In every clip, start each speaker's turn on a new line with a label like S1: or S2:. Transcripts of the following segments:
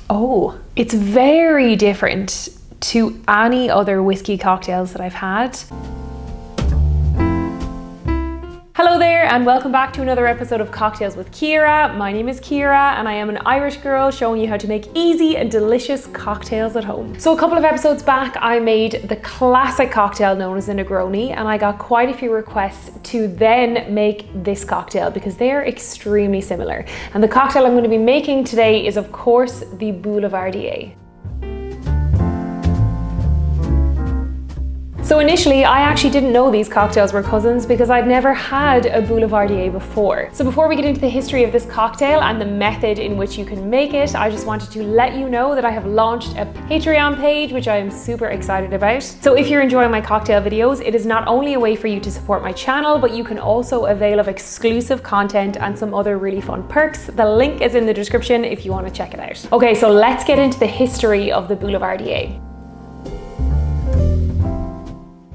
S1: Oh, it's very different to any other whiskey cocktails that I've had. Hello there and welcome back to another episode of Cocktails with Ciara. My name is Ciara and I am an Irish girl showing you how to make easy and delicious cocktails at home. So a couple of episodes back I made the classic cocktail known as a Negroni and I got quite a few requests to then make this cocktail because they are extremely similar. And the cocktail I'm going to be making today is of course the Boulevardier. So initially, I actually didn't know these cocktails were cousins because I'd never had a Boulevardier before. So before we get into the history of this cocktail and the method in which you can make it, I just wanted to let you know that I have launched a Patreon page, which I am super excited about. So if you're enjoying my cocktail videos, it is not only a way for you to support my channel, but you can also avail of exclusive content and some other really fun perks. The link is in the description if you want to check it out. Okay, so let's get into the history of the Boulevardier.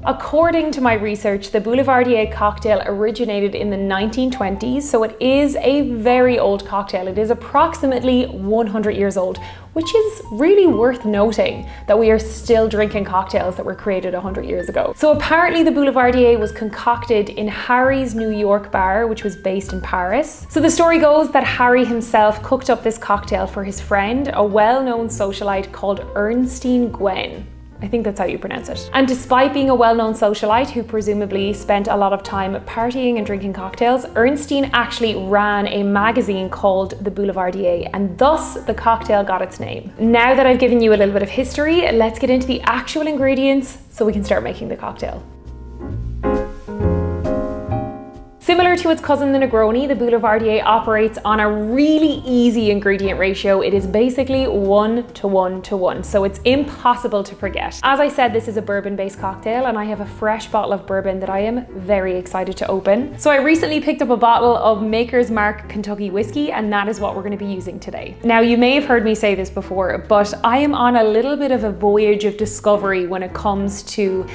S1: According to my research, the Boulevardier cocktail originated in the 1920s, so it is a very old cocktail. It is approximately 100 years old, which is really worth noting that we are still drinking cocktails that were created 100 years ago. So apparently the Boulevardier was concocted in Harry's New York bar, which was based in Paris. So the story goes that Harry himself cooked up this cocktail for his friend, a well-known socialite called Erskine Gwynne. I think that's how you pronounce it. And despite being a well-known socialite who presumably spent a lot of time partying and drinking cocktails, Erskine actually ran a magazine called the Boulevardier, and thus the cocktail got its name. Now that I've given you a little bit of history, let's get into the actual ingredients so we can start making the cocktail. Similar to its cousin the Negroni, the Boulevardier operates on a really easy ingredient ratio. It is basically 1 to 1 to 1, so it's impossible to forget. As I said, this is a bourbon-based cocktail and I have a fresh bottle of bourbon that I am very excited to open. So I recently picked up a bottle of Maker's Mark Kentucky whiskey and that is what we're going to be using today. Now you may have heard me say this before, but I am on a little bit of a voyage of discovery when it comes to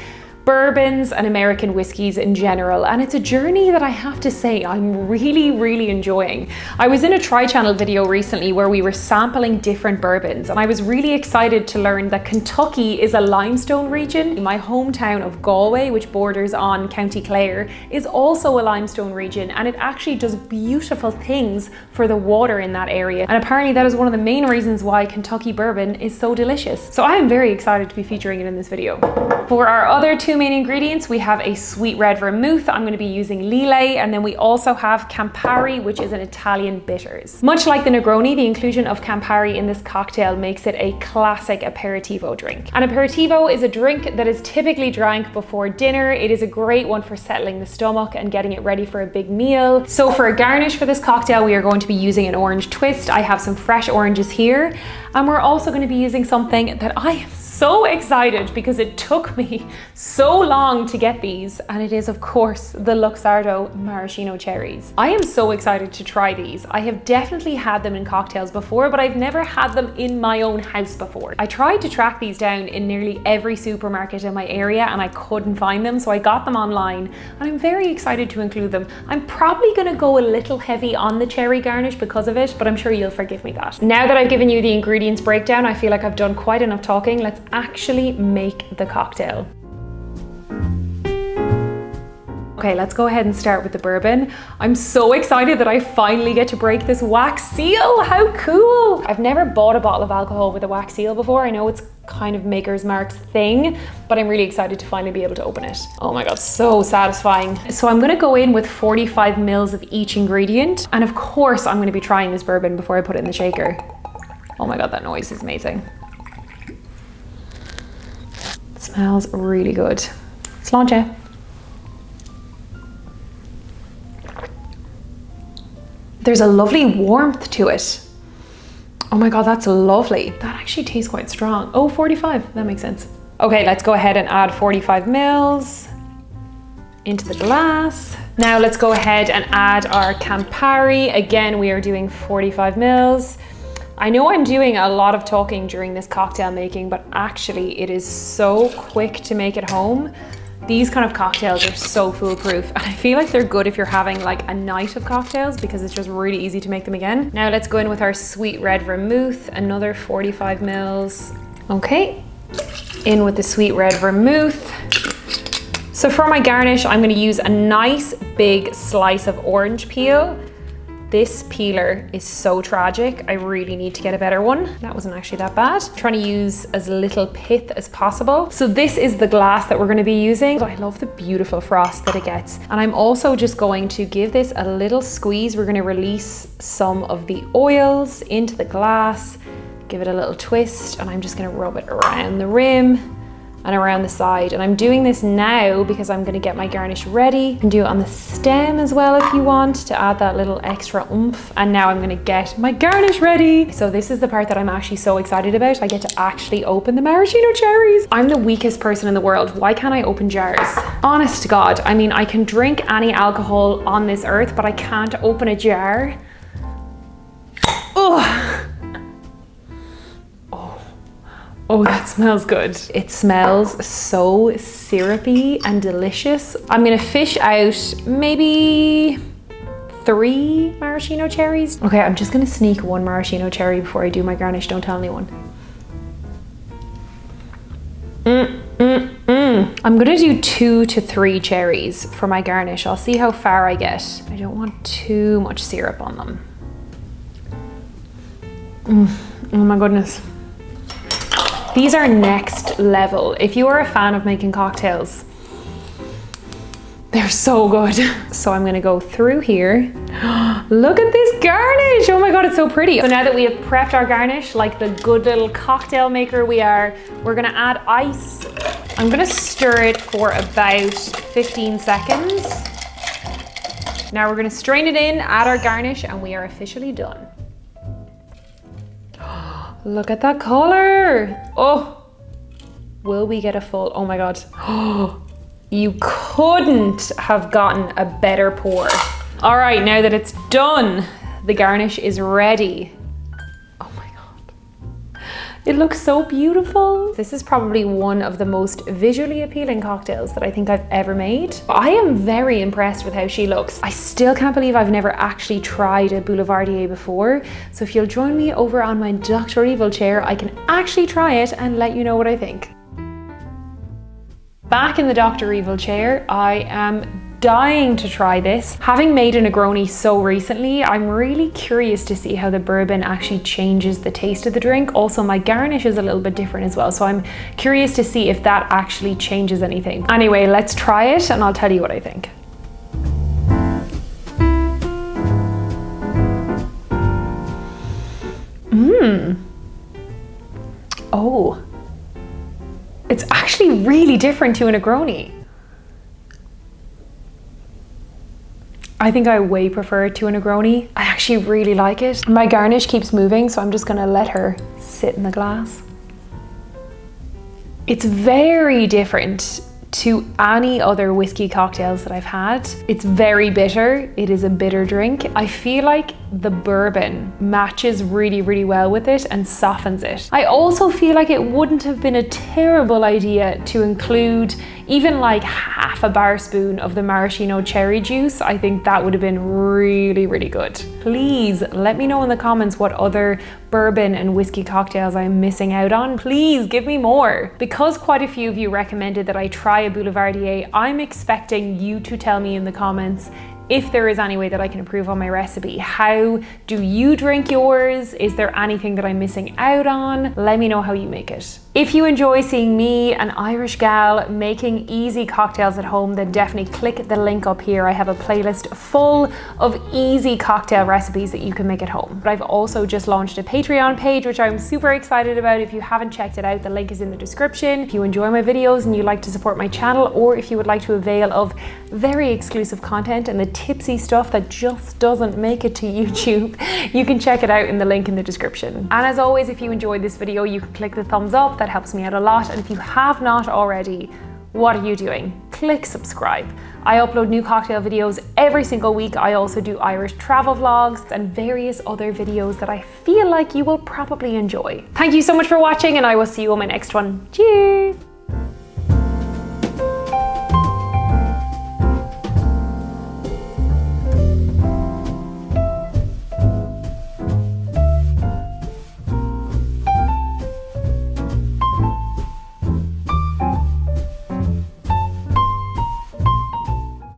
S1: bourbons and American whiskeys in general, and it's a journey that I have to say I'm really enjoying. I was in a Tri-Channel video recently where we were sampling different bourbons and I was really excited to learn that Kentucky is a limestone region. My hometown of Galway, which borders on County Clare, is also a limestone region and it actually does beautiful things for the water in that area, and apparently that is one of the main reasons why Kentucky bourbon is so delicious. So I am very excited to be featuring it in this video. For our other two main ingredients, we have a sweet red vermouth. I'm going to be using Lillet, and then we also have Campari, which is an Italian bitters. Much like the Negroni, the inclusion of Campari in this cocktail makes it a classic aperitivo drink. An aperitivo is a drink that is typically drank before dinner. It is a great one for settling the stomach and getting it ready for a big meal. So for a garnish for this cocktail, we are going to be using an orange twist. I have some fresh oranges here, and we're also going to be using something that I am so excited because it took me so long to get these, and it is of course the Luxardo Maraschino Cherries. I am so excited to try these. I have definitely had them in cocktails before, but I've never had them in my own house before. I tried to track these down in nearly every supermarket in my area and I couldn't find them, so I got them online and I'm very excited to include them. I'm probably gonna go a little heavy on the cherry garnish because of it, but I'm sure you'll forgive me that. Now that I've given you the ingredients breakdown, I feel like I've done quite enough talking. Let's actually make the cocktail. Okay, let's go ahead and start with the bourbon. I'm so excited that I finally get to break this wax seal. How cool! I've never bought a bottle of alcohol with a wax seal before. I know it's kind of Maker's Mark's thing, but I'm really excited to finally be able to open it. Oh my God, so satisfying. So I'm gonna go in with 45 mils of each ingredient. And of course, I'm gonna be trying this bourbon before I put it in the shaker. Oh my God, that noise is amazing. It smells really good. Let's launch it. There's a lovely warmth to it. Oh my God, that's lovely. That actually tastes quite strong. Oh, 45, that makes sense. Okay, let's go ahead and add 45 mils into the glass. Now let's go ahead and add our Campari. Again, we are doing 45 mils. I know I'm doing a lot of talking during this cocktail making, but actually it is so quick to make at home. These kind of cocktails are so foolproof, and I feel like they're good if you're having like a night of cocktails because it's just really easy to make them again. Now let's go in with our sweet red vermouth, another 45 mils. Okay, in with the sweet red vermouth. So for my garnish, I'm going to use a nice big slice of orange peel. This peeler is so tragic. I really need to get a better one. That wasn't actually that bad. I'm trying to use as little pith as possible. So this is the glass that we're going to be using. I love the beautiful frost that it gets. And I'm also just going to give this a little squeeze. We're going to release some of the oils into the glass, give it a little twist, and I'm just going to rub it around the rim and around the side. And I'm doing this now because I'm gonna get my garnish ready. You can do it on the stem as well if you want to add that little extra oomph. And now I'm gonna get my garnish ready. So this is the part that I'm actually so excited about. I get to actually open the maraschino cherries. I'm the weakest person in the world. Why can't I open jars? Honest to God, I mean, I can drink any alcohol on this earth, but I can't open a jar. Ugh. Oh, that smells good. It smells so syrupy and delicious. I'm gonna fish out maybe 3 maraschino cherries. Okay, I'm just gonna sneak 1 maraschino cherry before I do my garnish. Don't tell anyone. I'm gonna do 2 to 3 cherries for my garnish. I'll see how far I get. I don't want too much syrup on them. Oh my goodness. These are next level. If you are a fan of making cocktails, they're so good. So I'm gonna go through here. Look at this garnish. Oh my God, it's so pretty. So now that we have prepped our garnish like the good little cocktail maker we are, we're gonna add ice. I'm gonna stir it for about 15 seconds. Now we're gonna strain it in, add our garnish, and we are officially done. Look at that color. Oh, will we get a full, oh my God. Oh, you couldn't have gotten a better pour. All right, now that it's done, the garnish is ready. Oh my God. It looks so beautiful. This is probably one of the most visually appealing cocktails that I think I've ever made. I am very impressed with how she looks. I still can't believe I've never actually tried a Boulevardier before. So if you'll join me over on my Dr. Evil chair, I can actually try it and let you know what I think. Back in the Dr. Evil chair, I am dying to try this. Having made a Negroni so recently, I'm really curious to see how the bourbon actually changes the taste of the drink. Also, my garnish is a little bit different as well, so I'm curious to see if that actually changes anything. Anyway, let's try it and I'll tell you what I think. Oh, it's actually really different to a Negroni. I think I way prefer it to a Negroni. I actually really like it. My garnish keeps moving, so I'm just gonna let her sit in the glass. It's very different to any other whiskey cocktails that I've had. It's very bitter. It is a bitter drink. I feel like the bourbon matches really, really well with it and softens it. I also feel like it wouldn't have been a terrible idea to include even like half a bar spoon of the maraschino cherry juice. I think that would have been really, really good. Please let me know in the comments what other bourbon and whiskey cocktails I'm missing out on. Please give me more. Because quite a few of you recommended that I try a Boulevardier, I'm expecting you to tell me in the comments if there is any way that I can improve on my recipe. How do you drink yours? Is there anything that I'm missing out on? Let me know how you make it. If you enjoy seeing me, an Irish gal, making easy cocktails at home, then definitely click the link up here. I have a playlist full of easy cocktail recipes that you can make at home. But I've also just launched a Patreon page, which I'm super excited about. If you haven't checked it out, the link is in the description. If you enjoy my videos and you like to support my channel, or if you would like to avail of very exclusive content and the tipsy stuff that just doesn't make it to YouTube, you can check it out in the link in the description. And as always, if you enjoyed this video, you can click the thumbs up. That helps me out a lot. And if you have not already, what are you doing? Click subscribe. I upload new cocktail videos every single week. I also do Irish travel vlogs and various other videos that I feel like you will probably enjoy. Thank you so much for watching, and I will see you on my next one. Cheers!